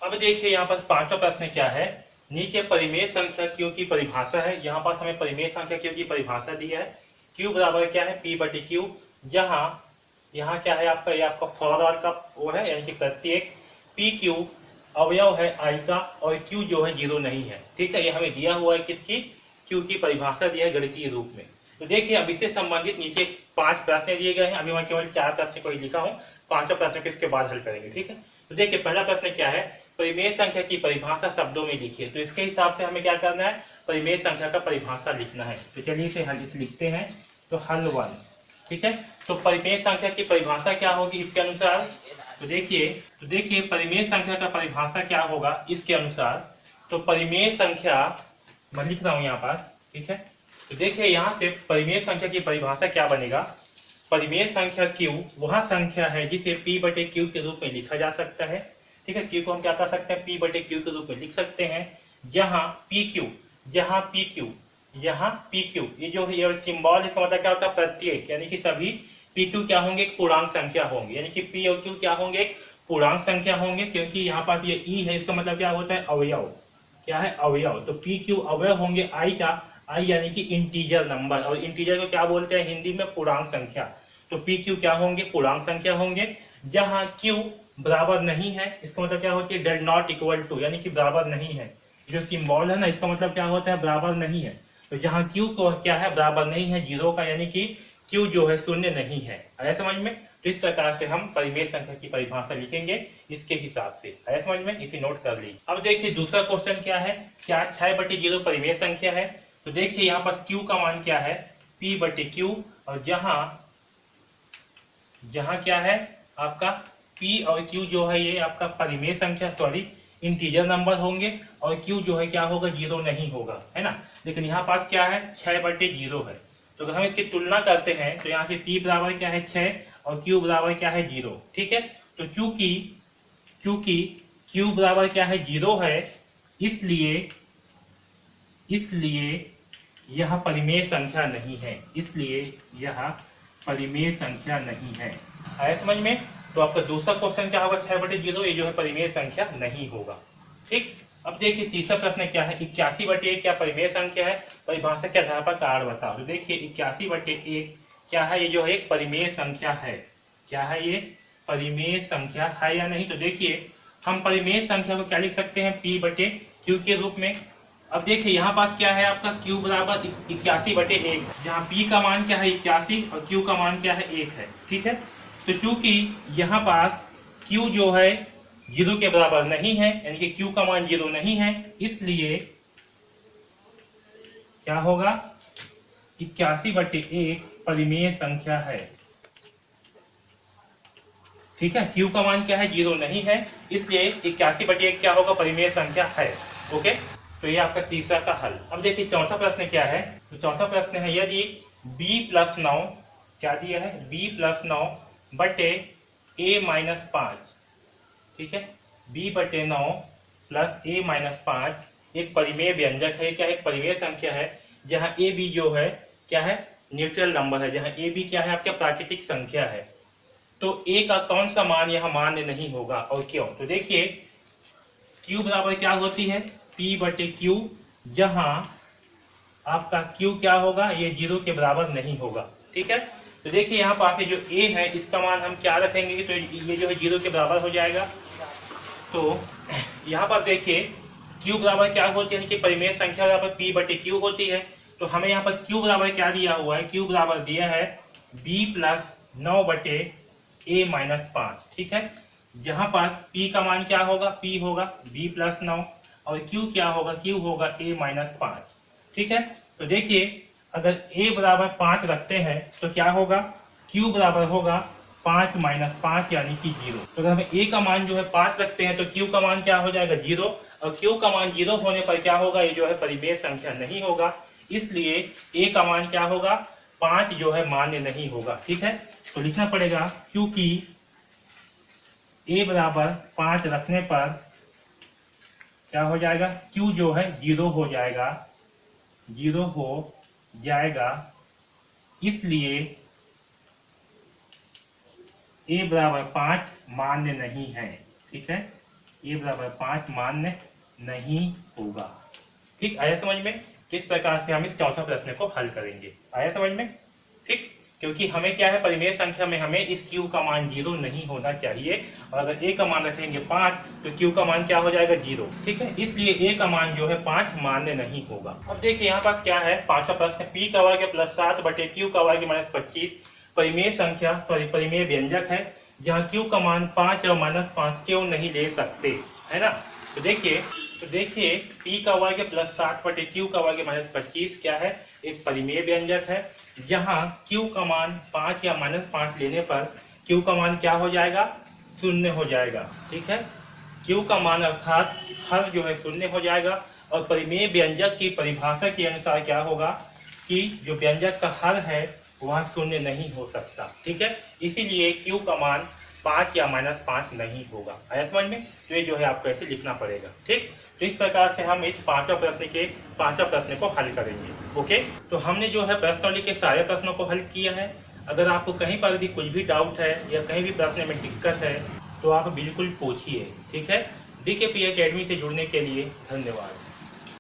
अब देखिए यहाँ पर पांचवा प्रश्न क्या है। नीचे परिमेय संख्या क्यू की परिभाषा है। यहाँ पर हमें परिमेय संख्या क्यू की परिभाषा दी है। क्यू बराबर क्या है, पी बटे क्यू। जहाँ यहाँ क्या है आपका, ये आपका फॉरवर्ड का वो है, यानी कि प्रत्येक पी क्यू अवयव है आई का, और क्यू जो है जीरो नहीं है। ठीक है, ये हमें दिया हुआ है किसकी, क्यू की परिभाषा दिया है गणितीय रूप में। तो देखिए अब इससे संबंधित नीचे 5 प्रश्न दिए गए हैं। अभी मैं केवल 4 प्रश्न को ही लिखा हूँ, 5वां प्रश्न को इसके बाद हल करेंगे। ठीक है, तो देखिए पहला प्रश्न क्या है, परिमेय संख्या की परिभाषा शब्दों में लिखिए। तो इसके हिसाब से हमें क्या करना है, परिमेय संख्या का परिभाषा लिखना है। तो चलिए इसे हल लिखते हैं। तो हल 1, ठीक है। तो परिमेय संख्या की परिभाषा क्या होगी इसके अनुसार, तो देखिए परिमेय संख्या का परिभाषा क्या होगा इसके अनुसार। तो परिमेय संख्या मैं लिख रहा हूं यहाँ पर, ठीक है। तो देखिए यहाँ से परिमेय संख्या की परिभाषा क्या बनेगा, परिमेय संख्या क्यू वह संख्या है जिसे पी बटे क्यू के रूप में लिखा जा सकता है। ठीक है, क्यू को हम क्या कर सकते हैं, पी बटे क्यू के रूप में लिख सकते हैं। जहां पी क्यू ये जो है ये सिंबल, इसका मतलब क्या होता है, प्रत्येक, यानी कि सभी पी क्यू क्या होंगे, एक पूर्णांक संख्या होंगे। यानी कि पी और क्यू क्या होंगे, एक पूर्णांक संख्या होंगे। क्योंकि यहाँ पास ये ई है, इसका मतलब क्या होता है, अवयव। क्या है, अवयव। तो पी क्यू अवयव होंगे आई का, आई यानी कि इंटीजर नंबर, और इंटीजर को क्या बोलते हैं हिंदी में, पूर्णांक संख्या। तो पी क्यू क्या होंगे, पूर्णांक संख्या होंगे। जहां क्यू बराबर नहीं है, इसका मतलब क्या होती है, डज नॉट इक्वल टू, यानी कि बराबर नहीं है। जो सिंबल है ना, इसका मतलब क्या होता है, बराबर नहीं है। तो जहां क्यू को क्या है, बराबर नहीं है जीरो का, यानी कि क्यू जो है शून्य नहीं है। आया समझ में। तो इस प्रकार से हम परिमेय संख्या की परिभाषा लिखेंगे इसके हिसाब से। आया समझ में, इसे नोट कर लीजिए। अब देखिए दूसरा क्वेश्चन क्या है, क्या 6/0 परिमेय संख्या है। तो देखिए यहाँ पर क्यू का मान क्या है, पी बटे क्यू, और जहां क्या है आपका पी और क्यू जो है ये आपका परिमेय संख्या, सॉरी इंटीजर नंबर होंगे, और क्यू जो है क्या होगा, जीरो नहीं होगा, है ना। लेकिन यहाँ पास क्या है, 6/0 है। तो अगर हम इसकी तुलना करते हैं तो यहाँ से पी बराबर क्या है 6, और क्यू बराबर क्या है 0। ठीक है, तो चूंकि क्यू बराबर क्या है 0 है, इसलिए यह परिमेय संख्या नहीं है, इसलिए यह परिमेय संख्या नहीं है। आया समझ में। तो आपका दूसरा क्वेश्चन क्या होगा, 6/0 ये जो है परिमेय संख्या नहीं होगा। ठीक, अब देखिए तीसरा प्रश्न क्या है, 81/1 क्या परिमेय संख्या है, परिभाषा के आधार पर कारण बताओ। तो देखिए 81/1 क्या है, ये जो है एक परिमेय संख्या है। क्या है, ये परिमेय संख्या है या नहीं। तो देखिए हम परिमेय संख्या को क्या लिख सकते हैं, पी बटे क्यू के रूप में। अब देखिए यहाँ पास क्या है आपका, क्यू बराबर 81/1, जहाँ पी का मान क्या है 81 और क्यू का मान क्या है 1 है। ठीक है, तो चूंकि यहाँ पास क्यू जो है 0 के बराबर नहीं है, यानी कि क्यू का मान 0 नहीं है, इसलिए क्या होगा, 81/1 परिमेय संख्या है। ठीक है, क्यू का मान क्या है 0 नहीं है, इसलिए 81/1 क्या होगा, परिमेय संख्या है। ओके, तो ये आपका तीसरा का हल। अब देखिए चौथा प्रश्न क्या है। तो चौथा प्रश्न है, यदि b+9 क्या दिया है, b+9 बटे a-5। ठीक है, b/9 प्लस a-5 एक परिमेय व्यंजक है। क्या एक परिमेय संख्या है, जहां ए बी जो है क्या है, न्यूट्रल नंबर है। जहां ए बी क्या है, आपका प्राकृतिक संख्या है। तो ए का कौन सा मान यह मान्य नहीं होगा और क्यों। तो देखिए क्यू बराबर क्या होती है, पी बटे क्यू, जहां आपका क्यू क्या होगा, ये 0 के बराबर नहीं होगा। ठीक है, तो देखिए यहाँ पास जो ए है इसका मान हम क्या रखेंगे, तो ये जो है 0 के बराबर हो जाएगा। तो यहाँ पर देखिए क्यू बराबर क्या होती है, यानी कि परिमेय संख्या बराबर पी बटे क्यू होती है। तो हमें यहाँ पर क्यू बराबर क्या दिया हुआ है, क्यू बराबर दिया है b+9 बटे a-5। ठीक है, जहां पास p का मान क्या होगा, p होगा b+9, और q क्या होगा, q होगा a-5। ठीक है, तो देखिए अगर a बराबर 5 रखते हैं तो क्या होगा, q बराबर होगा 5 - 5 यानी कि 0। तो अगर हम a का मान जो है 5 रखते हैं तो q का मान क्या हो जाएगा 0, और q का मान 0 होने पर क्या होगा, ये जो है परिमेय संख्या नहीं होगा। इसलिए a का मान क्या होगा, 5 जो है मान्य नहीं होगा। ठीक है, तो लिखना पड़ेगा, क्योंकि a बराबर 5 रखने पर क्या हो जाएगा, q जो है 0 हो जाएगा, 0 हो जाएगा। इसलिए a बराबर 5 मान्य नहीं है। ठीक है, ए बराबर 5 मान्य नहीं होगा। ठीक, आया समझ में? किस प्रकार से हम इस चौथा प्रश्न को हल करेंगे, आया समझ में? ठीक, क्योंकि हमें क्या है, परिमेय संख्या में हमें इस q का मान 0 नहीं होना चाहिए, और अगर a का मान रखेंगे 5 तो q का मान क्या हो जाएगा 0। ठीक है, इसलिए a का मान जो है 5 मान्य नहीं होगा। अब देखिए यहाँ पास क्या है, पांचवा प्रश्न, p का वर्ग +7 बटे q का वर्ग -25 परिमेय संख्या परिमेय व्यंजक है, जहाँ q का मान 5 और -5 क्यों नहीं ले सकते, है ना? तो देखिए p का वर्ग +7 बटे q का वर्ग -25 क्या है, एक परिमेय व्यंजक है, जहां q का मान 5 या -5 लेने पर q का मान क्या हो जाएगा, 0 हो जाएगा। ठीक है, q का मान अर्थात हर जो है 0 हो जाएगा, और परिमेय व्यंजक की परिभाषा के अनुसार क्या होगा कि जो व्यंजक का हर है वह 0 नहीं हो सकता। ठीक है, इसीलिए q का मान 5 या -5 नहीं होगा। आया समझ में? तो ये जो है आपको ऐसे लिखना पड़ेगा। ठीक, तो इस प्रकार से हम इस पांचवा प्रश्न को हल करेंगे। ओके, तो हमने जो है प्रश्नावली के सारे प्रश्नों को हल किया है। अगर आपको कहीं पर भी कुछ भी डाउट है या कहीं भी प्रश्न में दिक्कत है तो आप बिल्कुल पूछिए। ठीक है, DKP एकेडमी से जुड़ने के लिए धन्यवाद।